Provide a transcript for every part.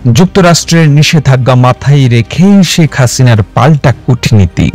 যুক্তরাষ্ট্রের নিষেধাজ্ঞা মাথায় রেখেই শেখ হাসিনার পাল্টা কূটনীতি।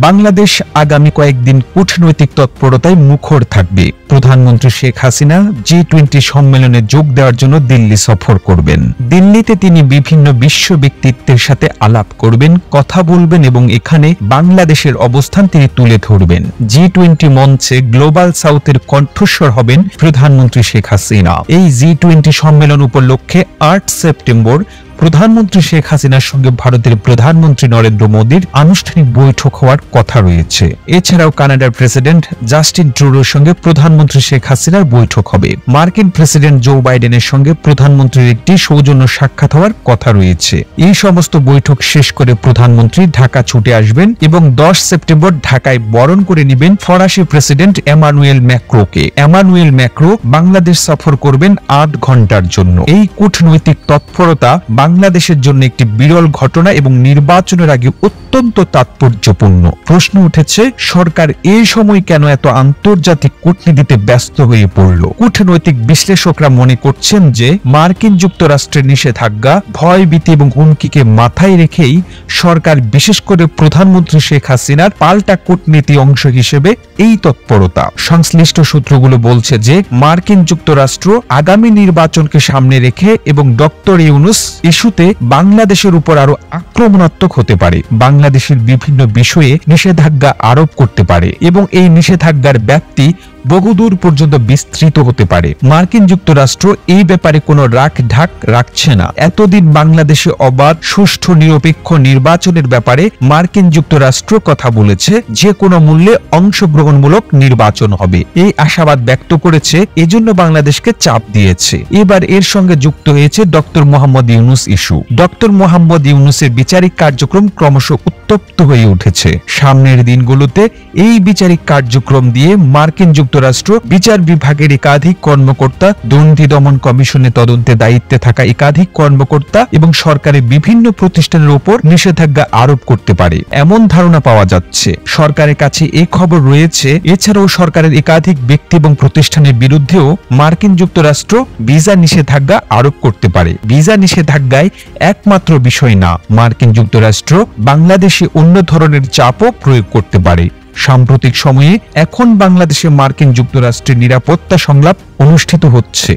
বাংলাদেশ আগামী কয়েকদিন কূটনৈতিক তৎপরতায় মুখর থাকবে। প্রধানমন্ত্রী শেখ হাসিনা G20 সম্মেলনে যোগ দেওয়ার জন্য দিল্লি সফর করবেন। দিল্লিতে তিনি বিভিন্ন বিশ্ব ব্যক্তিত্বের সাথে আলাপ করবেন, কথা বলবেন এবং এখানে বাংলাদেশের অবস্থান তিনি তুলে ধরবেন। G20 মঞ্চে গ্লোবাল সাউথের কণ্ঠস্বর হবেন প্রধানমন্ত্রী শেখ হাসিনা। এই G20 সম্মেলন উপলক্ষে 8 সেপ্টেম্বর প্রধানমন্ত্রী শেখ হাসিনার সঙ্গে ভারতের প্রধানমন্ত্রী নরেন্দ্র মোদীর আনুষ্ঠানিক বৈঠক হওয়ার কথা রয়েছে। এছাড়াও কানাডার প্রেসিডেন্ট জাস্টিন ট্রুডোর সঙ্গে প্রধানমন্ত্রী শেখ হাসিনার বৈঠক হবে। মার্কিন প্রেসিডেন্ট জো বাইডেনের সঙ্গে প্রধানমন্ত্রীর একটি সৌজন্য সাক্ষাৎ হওয়ার কথা রয়েছে। এই সমস্ত বৈঠক শেষ করে প্রধানমন্ত্রী ঢাকা ছুটে আসবেন এবং 10 সেপ্টেম্বর ঢাকায় বরণ করে নেবেন ফরাসি প্রেসিডেন্ট এমানুয়েল ম্যাক্রোকে। এমানুয়েল ম্যাক্রো বাংলাদেশ সফর করবেন 8 ঘন্টার জন্য। এই কূটনৈতিক তৎপরতা বাংলাদেশের জন্য একটি বিরল ঘটনা এবং নির্বাচনের আগে অত্যন্ত তাৎপর্যপূর্ণ। প্রশ্ন উঠেছে, সরকার এই সময় কেন এত আন্তর্জাতিক কূটনীতিতে ব্যস্ত হয়ে পড়ল? কূটনৈতিক বিশ্লেষকরা মনে করছেন যে মার্কিন যুক্তরাষ্ট্রের নিষেধাজ্ঞা, ভয়ভীতি এবং হুমকিকে মাথায় রেখেই সরকার বিশেষ করে প্রধানমন্ত্রী শেখ হাসিনার পাল্টা কূটনীতি অংশ হিসেবে এই তৎপরতা। সংশ্লিষ্ট সূত্রগুলো বলছে যে মার্কিন যুক্তরাষ্ট্র আগামী নির্বাচনকে সামনে রেখে এবং ডক্টর ইউনূস ইস্যুতে বাংলাদেশের উপর আরো আক্রমণাত্মক হতে পারে, বাংলাদেশের বিভিন্ন বিষয়ে নিষেধাজ্ঞা আরোপ করতে পারে এবং এই নিষেধাজ্ঞার ব্যাপ্তি বহুদূর পর্যন্ত বিস্তৃত হতে পারে। মার্কিন যুক্তরাষ্ট্র এই ব্যাপারে কোনো রাখঢাক রাখছে না। এতদিন বাংলাদেশে অবাধ, সুষ্ঠু, নিরপেক্ষ নির্বাচনের ব্যাপারে মার্কিন যুক্তরাষ্ট্র কথা বলেছে, যে কোনো মূল্যে অংশগ্রহণমূলক নির্বাচন হবে এই আশাবাদ ব্যক্ত করেছে, এজন্য বাংলাদেশকে চাপ দিয়েছে। এবার এর সঙ্গে যুক্ত হয়েছে doctor Mohammad Yunus issue. Doctor Mohammad ইউনূসের বিচারিক কার্যক্রম ক্রমশ উত্তপ্ত হয়ে উঠেছে। সামনের দিনগুলোতে এই বিচারিক কার্যক্রম দিয়ে মার্কিন যুক্তরাষ্ট্র বিচার বিভাগের একাধিক কর্মকর্তা, দুর্নীতি দমন কমিশনে তদন্তে দায়িত্বে থাকা একাধিক কর্মকর্তা এবং সরকারের বিভিন্ন প্রতিষ্ঠানের উপর নিষেধাজ্ঞা আরোপ করতে পারে এমন ধারণা পাওয়া যাচ্ছে। সরকারের কাছে এই খবর রয়েছে। এছাড়াও সরকারের একাধিক ব্যক্তি এবং প্রতিষ্ঠানের বিরুদ্ধেও মার্কিন যুক্তরাষ্ট্র ভিসা নিষেধাজ্ঞা আরোপ করতে পারে। ভিসা নিষেধাজ্ঞায় একমাত্র বিষয় না, মার্কিন যুক্তরাষ্ট্র বাংলাদেশে অন্য ধরনের চাপও প্রয়োগ করতে পারে। সাম্প্রতিক সময়ে এখন বাংলাদেশে মার্কিন যুক্তরাষ্ট্রের নিরাপত্তা সংলাপ অনুষ্ঠিত হচ্ছে।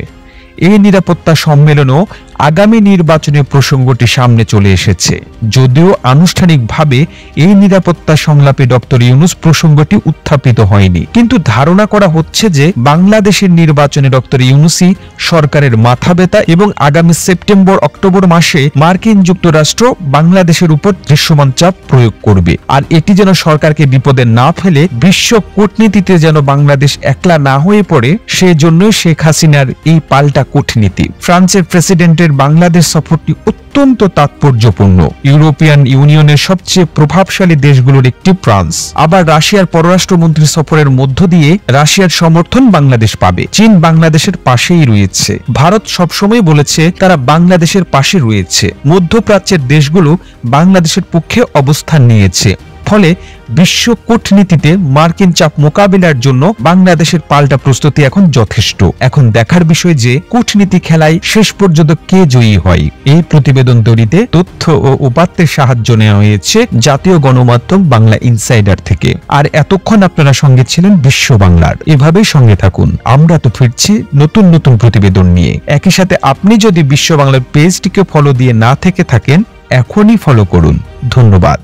এই নিরাপত্তা সম্মেলনও আগামী নির্বাচনের প্রসঙ্গটি সামনে চলে এসেছে। যদিও আনুষ্ঠানিকভাবে এই নিরাপত্তা সংলাপে ডক্টর ইউনূস প্রসঙ্গটি উত্থাপিত হয়নি, কিন্তু ধারণা করা হচ্ছে যে বাংলাদেশের নির্বাচনে ডক্টর ইউনূসই সরকারের মাথা ব্যথা এবং আগামী সেপ্টেম্বর-অক্টোবর মাসে মার্কিন যুক্তরাষ্ট্র বাংলাদেশের উপর দৃশ্যমান চাপ প্রয়োগ করবে। আর এটি যেন সরকারকে বিপদে না ফেলে, বিশ্ব কূটনীতিতে যেন বাংলাদেশ একলা না হয়ে পড়ে, সেজন্যই শেখ হাসিনার এই পাল্টা কূটনীতি। ফ্রান্সের প্রেসিডেন্টের বাংলাদেশ সফরটি অত্যন্ত তাৎপর্যপূর্ণ। ইউরোপিয়ান ইউনিয়নের সবচেয়ে প্রভাবশালী দেশগুলোর একটি ফ্রান্স। আবার রাশিয়ার পররাষ্ট্রমন্ত্রী সফরের মধ্য দিয়ে রাশিয়ার সমর্থন বাংলাদেশ পাবে। চীন বাংলাদেশের পাশেই রয়েছে। ভারত সবসময় বলেছে তারা বাংলাদেশের পাশে রয়েছে। মধ্যপ্রাচ্যের দেশগুলো বাংলাদেশের পক্ষে অবস্থান নিয়েছে। ফলে বিশ্ব কূটনীতিতে মার্কিন চাপ মোকাবিলার জন্য বাংলাদেশের পাল্টা প্রস্তুতি এখন যথেষ্ট। এখন দেখার বিষয় যে কূটনীতি খেলায় শেষ পর্যন্ত কে জয়ী হয়। এই প্রতিবেদন তৈরিতে তথ্য ও উপাত্তের সাহায্য নেওয়া হয়েছে জাতীয় গণমাধ্যম বাংলা ইনসাইডার থেকে। আর এতক্ষণ আপনারা সঙ্গে ছিলেন বিশ্ব বাংলার। এভাবেই সঙ্গে থাকুন, আমরা তো ফিরছি নতুন নতুন প্রতিবেদন নিয়ে। একই সাথে আপনি যদি বিশ্ব বাংলার পেজটিকে ফলো দিয়ে না থেকে থাকেন, এখনই ফলো করুন। ধন্যবাদ।